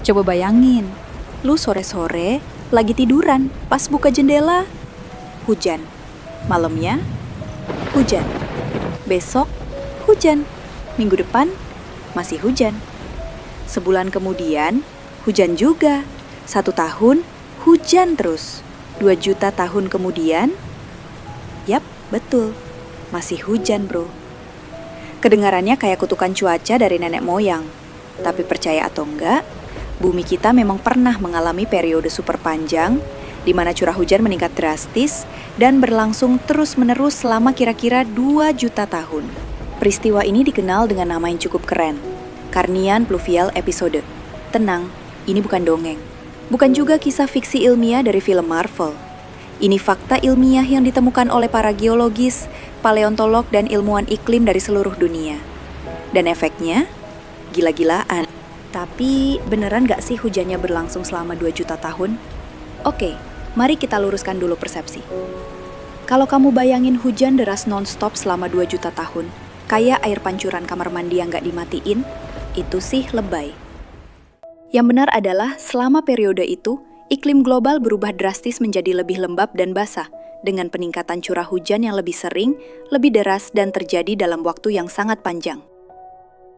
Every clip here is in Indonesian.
Coba bayangin, lu sore-sore lagi tiduran, pas buka jendela, hujan. Malamnya, hujan. Besok, hujan. Minggu depan, masih hujan. Sebulan kemudian, hujan juga. 1 tahun, hujan terus. 2 juta tahun kemudian, yap, betul, masih hujan, bro. Kedengarannya kayak kutukan cuaca dari nenek moyang. Tapi percaya atau enggak, bumi kita memang pernah mengalami periode super panjang di mana curah hujan meningkat drastis dan berlangsung terus-menerus selama kira-kira 2 juta tahun. Peristiwa ini dikenal dengan nama yang cukup keren, Carnian Pluvial Episode. Tenang, ini bukan dongeng. Bukan juga kisah fiksi ilmiah dari film Marvel. Ini fakta ilmiah yang ditemukan oleh para geologis, paleontolog, dan ilmuwan iklim dari seluruh dunia. Dan efeknya, gila-gilaan. Tapi beneran gak sih hujannya berlangsung selama 2 juta tahun? Oke, mari kita luruskan dulu persepsi. Kalau kamu bayangin hujan deras non-stop selama 2 juta tahun, kayak air pancuran kamar mandi yang gak dimatiin, itu sih lebay. Yang benar adalah selama periode itu, iklim global berubah drastis menjadi lebih lembab dan basah, dengan peningkatan curah hujan yang lebih sering, lebih deras, dan terjadi dalam waktu yang sangat panjang.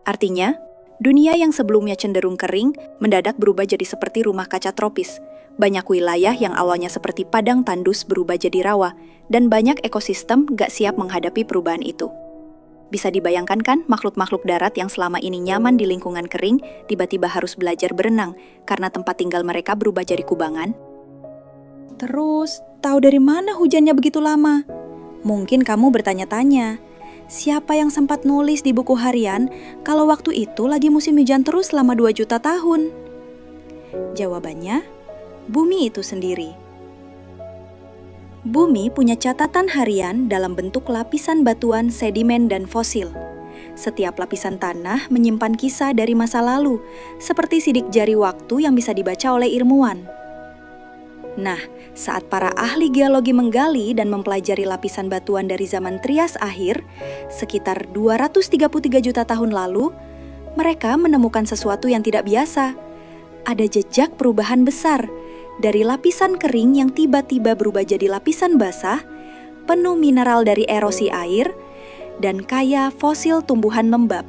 Artinya, dunia yang sebelumnya cenderung kering, mendadak berubah jadi seperti rumah kaca tropis. Banyak wilayah yang awalnya seperti padang tandus berubah jadi rawa, dan banyak ekosistem gak siap menghadapi perubahan itu. Bisa dibayangkan kan makhluk-makhluk darat yang selama ini nyaman di lingkungan kering, tiba-tiba harus belajar berenang karena tempat tinggal mereka berubah jadi kubangan? Terus, tahu dari mana hujannya begitu lama? Mungkin kamu bertanya-tanya, siapa yang sempat nulis di buku harian kalau waktu itu lagi musim hujan terus selama 2 juta tahun? Jawabannya, bumi itu sendiri. Bumi punya catatan harian dalam bentuk lapisan batuan, sedimen, dan fosil. Setiap lapisan tanah menyimpan kisah dari masa lalu, seperti sidik jari waktu yang bisa dibaca oleh ilmuwan. Nah, saat para ahli geologi menggali dan mempelajari lapisan batuan dari zaman Trias akhir, sekitar 233 juta tahun lalu, mereka menemukan sesuatu yang tidak biasa. Ada jejak perubahan besar, dari lapisan kering yang tiba-tiba berubah jadi lapisan basah, penuh mineral dari erosi air, dan kaya fosil tumbuhan lembab.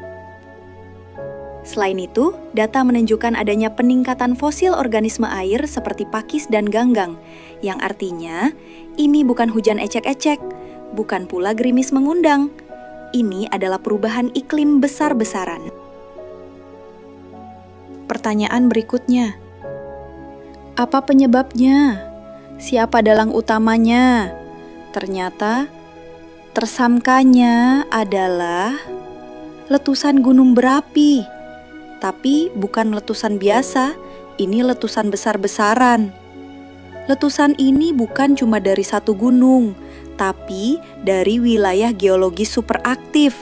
Selain itu, data menunjukkan adanya peningkatan fosil organisme air seperti pakis dan ganggang, yang artinya ini bukan hujan ecek-ecek, bukan pula gerimis mengundang. Ini adalah perubahan iklim besar-besaran. Pertanyaan berikutnya, apa penyebabnya? Siapa dalang utamanya? Ternyata, tersangkanya adalah letusan gunung berapi. Tapi bukan letusan biasa, ini letusan besar-besaran. Letusan ini bukan cuma dari satu gunung, tapi dari wilayah geologis superaktif.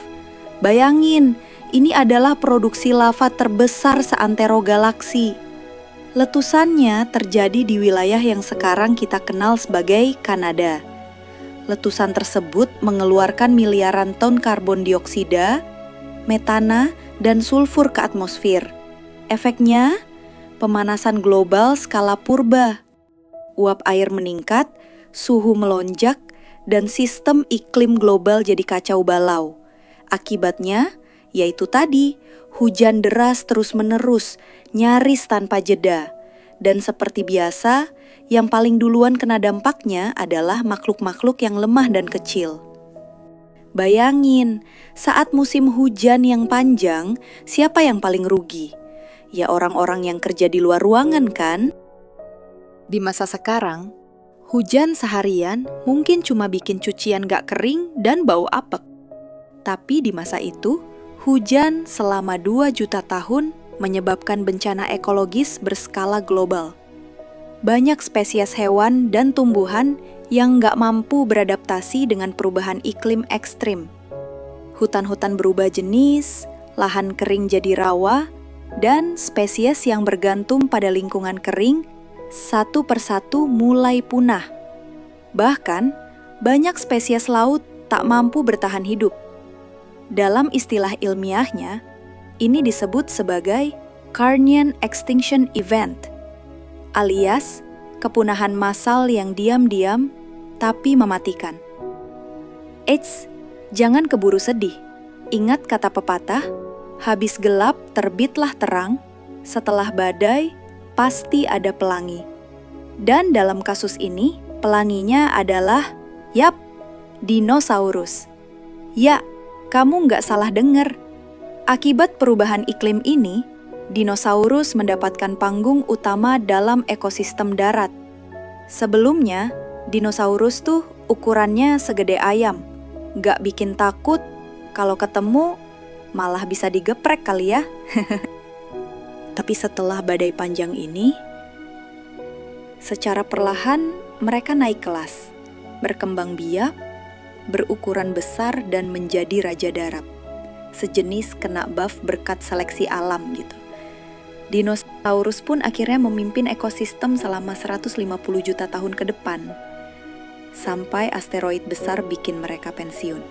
Bayangin, ini adalah produksi lava terbesar seantero galaksi. Letusannya terjadi di wilayah yang sekarang kita kenal sebagai Kanada. Letusan tersebut mengeluarkan miliaran ton karbon dioksida, metana, dan sulfur ke atmosfer. Efeknya, pemanasan global skala purba. Uap air meningkat, suhu melonjak, dan sistem iklim global jadi kacau balau. Akibatnya, yaitu tadi, hujan deras terus-menerus, nyaris tanpa jeda. Dan seperti biasa, yang paling duluan kena dampaknya adalah makhluk-makhluk yang lemah dan kecil. Bayangin, saat musim hujan yang panjang, siapa yang paling rugi? Ya orang-orang yang kerja di luar ruangan kan? Di masa sekarang, hujan seharian mungkin cuma bikin cucian gak kering dan bau apek. Tapi di masa itu, hujan selama 2 juta tahun menyebabkan bencana ekologis berskala global. Banyak spesies hewan dan tumbuhan yang nggak mampu beradaptasi dengan perubahan iklim ekstrim. Hutan-hutan berubah jenis, lahan kering jadi rawa, dan spesies yang bergantung pada lingkungan kering satu persatu mulai punah. Bahkan, banyak spesies laut tak mampu bertahan hidup. Dalam istilah ilmiahnya, ini disebut sebagai Carnian Extinction Event, alias kepunahan massal yang diam-diam tapi mematikan. Eits, jangan keburu sedih. Ingat kata pepatah, habis gelap terbitlah terang, setelah badai pasti ada pelangi. Dan dalam kasus ini, pelanginya adalah, dinosaurus. Ya, kamu nggak salah dengar. Akibat perubahan iklim ini, dinosaurus mendapatkan panggung utama dalam ekosistem darat. Sebelumnya, dinosaurus tuh ukurannya segede ayam. Nggak bikin takut, kalau ketemu malah bisa digeprek kali ya. Tapi setelah badai panjang ini, secara perlahan mereka naik kelas, berkembang biak, berukuran besar dan menjadi raja darat. Sejenis kena buff berkat seleksi alam gitu. Dinosaurus pun akhirnya memimpin ekosistem selama 150 juta tahun ke depan, sampai asteroid besar bikin mereka pensiun.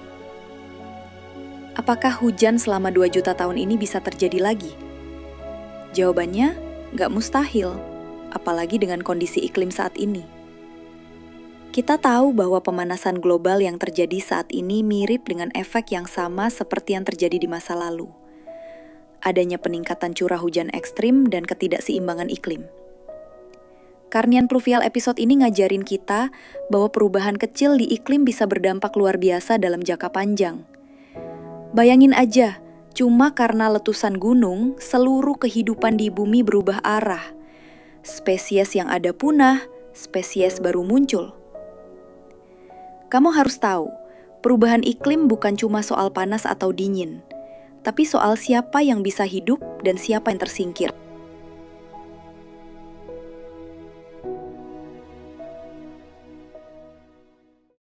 Apakah hujan selama 2 juta tahun ini bisa terjadi lagi? Jawabannya, nggak mustahil, apalagi dengan kondisi iklim saat ini. Kita tahu bahwa pemanasan global yang terjadi saat ini mirip dengan efek yang sama seperti yang terjadi di masa lalu. Adanya peningkatan curah hujan ekstrim dan ketidakseimbangan iklim. Carnian Pluvial episode ini ngajarin kita bahwa perubahan kecil di iklim bisa berdampak luar biasa dalam jangka panjang. Bayangin aja, cuma karena letusan gunung, seluruh kehidupan di bumi berubah arah. Spesies yang ada punah, spesies baru muncul. Kamu harus tahu, perubahan iklim bukan cuma soal panas atau dingin, tapi soal siapa yang bisa hidup dan siapa yang tersingkir.